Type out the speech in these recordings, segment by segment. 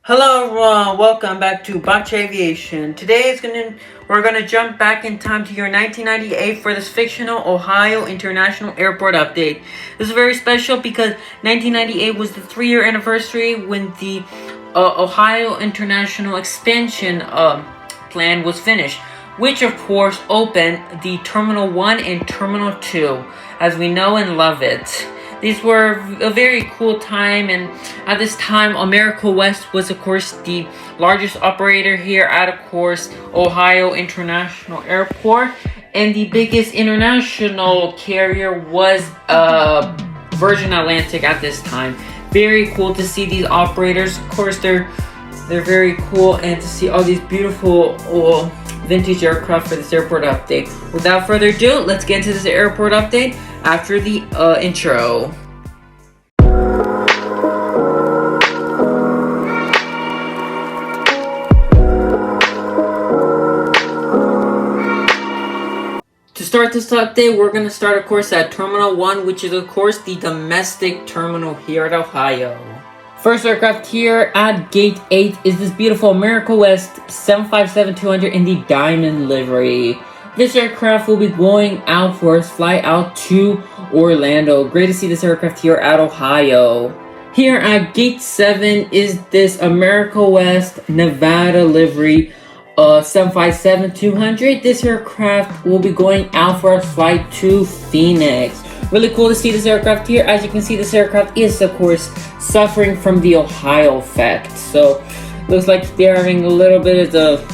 Hello everyone, welcome back to Botch Aviation. Today we're gonna jump back in time to year 1998 for this fictional Ohio International Airport update. This is very special because 1998 was the 3-year anniversary when the Ohio International expansion plan was finished, which of course opened the Terminal 1 and Terminal 2 as we know and love it. These were a very cool time, and at this time, America West was, of course, the largest operator here at, of course, Ohio International Airport, and the biggest international carrier was Virgin Atlantic at this time. Very cool to see these operators. Of course, they're very cool, and to see all these beautiful vintage aircraft for this airport update. Without further ado, let's get into this airport update after the intro. To start this update, we're going to start, of course, at Terminal 1, which is, of course, the domestic terminal here at Ohio. First aircraft here at Gate 8 is this beautiful America West 757-200 in the diamond livery. This aircraft will be going out for its flight out to Orlando. Great to see this aircraft here at Ohio. Here at Gate 7 is this America West Nevada livery 757-200. This aircraft will be going out for a flight to Phoenix. Really cool to see this aircraft here. As you can see, this aircraft is, of course, suffering from the Ohio effect. So, looks like they're having a little bit of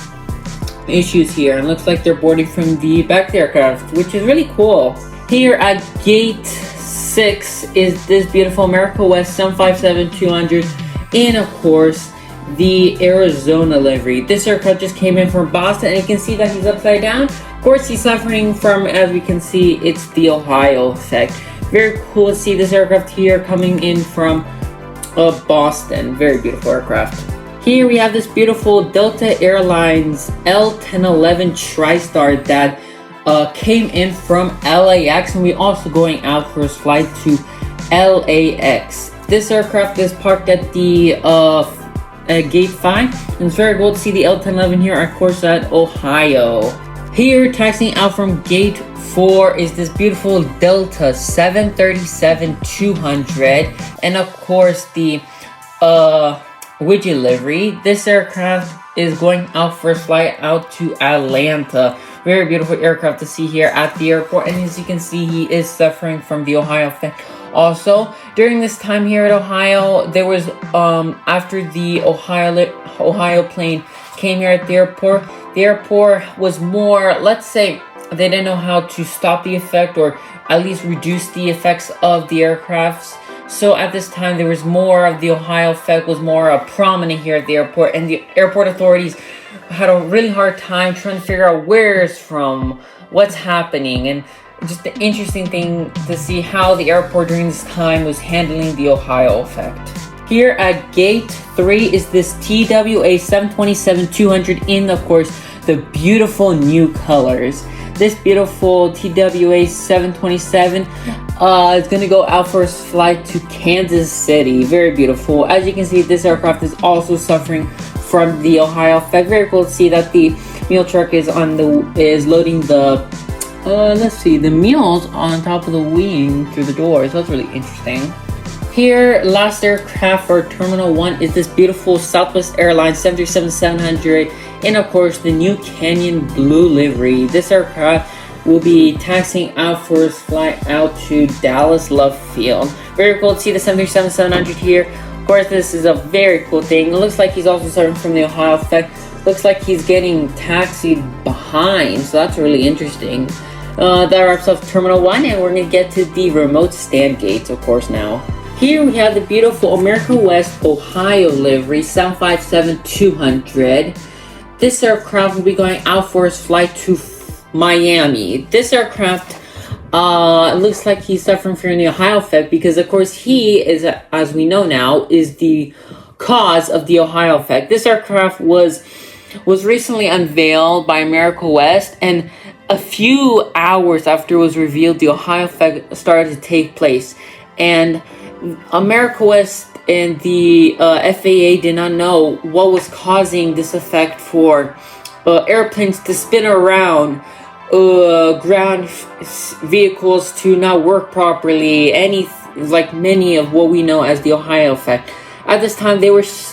issues here. And looks like they're boarding from the back of the aircraft, which is really cool. Here at Gate 6 is this beautiful America West 757-200 in, of course, the Arizona livery. This aircraft just came in from Boston, and you can see that he's upside down. Of course, he's suffering from, as we can see, it's the Ohio effect. Very cool to see this aircraft here coming in from Boston. Very beautiful aircraft. Here we have this beautiful Delta Airlines L1011 TriStar that came in from LAX, and we're also going out for his flight to LAX. This aircraft is parked at the Gate 5, and it's very cool to see the L1011 here, of course, at Ohio. Here, taxiing out from Gate 4 is this beautiful Delta 737-200, and of course the widget livery. This aircraft is going out for a flight out to Atlanta. Very beautiful aircraft to see here at the airport, and as you can see, he is suffering from the Ohio effect. Also, during this time here at Ohio, there was after the Ohio plane came here at the airport was more, let's say, they didn't know how to stop the effect or at least reduce the effects of the aircrafts. So at this time, there was more of the Ohio effect was more prominent here at the airport, and the airport authorities had a really hard time trying to figure out where it's from, what's happening, and just the interesting thing to see how the airport during this time was handling the Ohio effect. Here at Gate 3 is this TWA 727-200 in, of course, the beautiful new colors. This beautiful TWA 727 is going to go out for its flight to Kansas City. Very beautiful. As you can see, this aircraft is also suffering from the Ohio effect. Very cool to see that the meal truck is loading the the meals on top of the wing through the doors. That's really interesting. Here, last aircraft for Terminal 1 is this beautiful Southwest Airlines 737-700 and, of course, the new Canyon Blue livery. This aircraft will be taxiing out for its flight out to Dallas Love Field. Very cool to see the 737-700 here. Of course, this is a very cool thing. It looks like he's also suffering from the Ohio effect. Looks like he's getting taxied behind, so that's really interesting. That wraps up Terminal 1, and we're going to get to the remote stand gates, of course, now. Here we have the beautiful America West Ohio livery 757-200. This aircraft will be going out for its flight to Miami. This aircraft looks like he's suffering from the Ohio effect because, of course, he is, as we know now, is the cause of the Ohio effect. This aircraft was recently unveiled by America West, and a few hours after it was revealed, the Ohio effect started to take place, and America West and the FAA did not know what was causing this effect for airplanes to spin around, ground vehicles to not work properly, like many of what we know as the Ohio effect. At this time,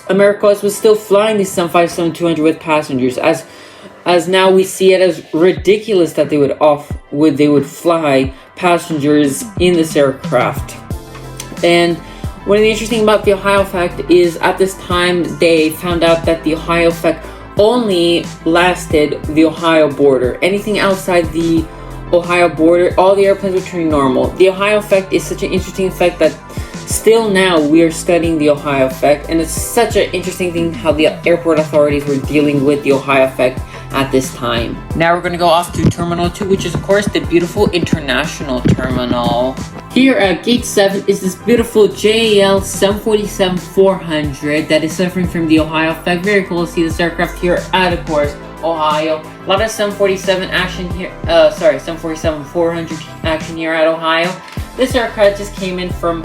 America was still flying the 757-200 with passengers. As now we see it as ridiculous that they would fly passengers in this aircraft. And one of the interesting about the Ohio effect is at this time they found out that the Ohio effect only lasted the Ohio border. Anything outside the Ohio border, all the airplanes were turning normal. The Ohio effect is such an interesting effect that still now we are studying the Ohio effect, and it's such an interesting thing how the airport authorities were dealing with the Ohio effect at this time. Now we're going to go off to Terminal 2, which is of course the beautiful international terminal. Here at Gate 7 is this beautiful JAL 747-400 that is suffering from the Ohio effect. Very cool to see this aircraft here at, of course, Ohio. A lot of 747 action here, 747-400 action here at Ohio. This aircraft just came in from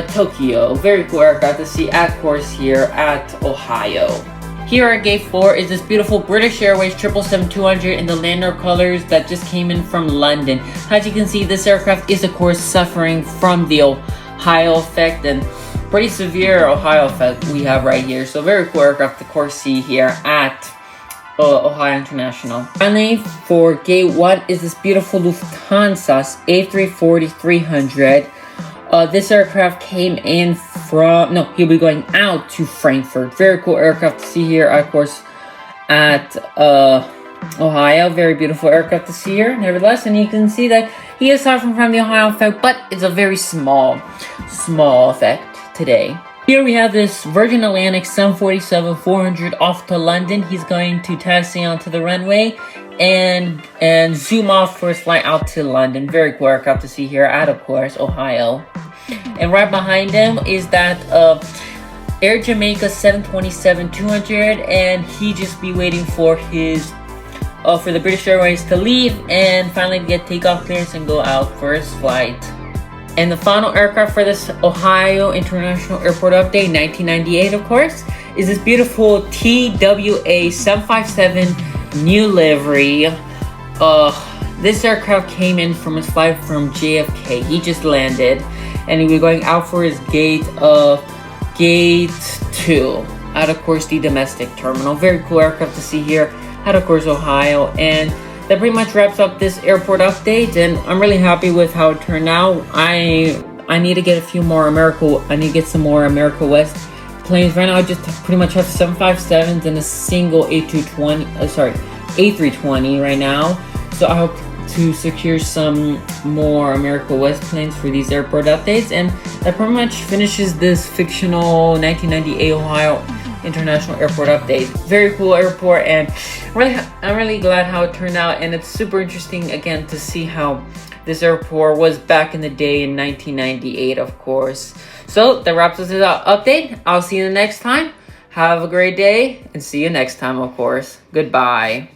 Tokyo. Very cool aircraft to see, of course, here at Ohio. Here at Gate 4 is this beautiful British Airways 777-200 in the lanyard colors that just came in from London. As you can see, this aircraft is of course suffering from the Ohio effect, and pretty severe Ohio effect we have right here. So very cool aircraft, of course, see here at Ohio International. Finally, for Gate 1 is this beautiful Lufthansa A340-300. This aircraft came in he'll be going out to Frankfurt. Very cool aircraft to see here, of course, at Ohio. Very beautiful aircraft to see here, nevertheless. And you can see that he is suffering from the Ohio effect, but it's a very small effect today. Here we have this Virgin Atlantic 747-400 off to London. He's going to taxi onto the runway and zoom off for his flight out to London. Very cool aircraft to see here at, of course, Ohio. And right behind him is that Air Jamaica 727-200, and he just be waiting for his for the British Airways to leave and finally get takeoff clearance and go out for his flight. And the final aircraft for this Ohio International Airport update, 1998, of course, is this beautiful TWA 757 new livery. This aircraft came in from his flight from JFK. He just landed, and he'll be going out for his gate 2 at, of course, the domestic terminal. Very cool aircraft to see here at, of course, Ohio. And that pretty much wraps up this airport update, and I'm really happy with how it turned out. I need to get some more America West planes. Right now I just pretty much have 757s and a single A320 right now. So I hope to secure some more America West planes for these airport updates, and that pretty much finishes this fictional 1998 Ohio International Airport update. Very cool airport, and I'm really glad how it turned out, and it's super interesting again to see how this airport was back in the day in 1998, of course. So that wraps us this update. I'll see you the next time. Have a great day, and see you next time, of course. Goodbye.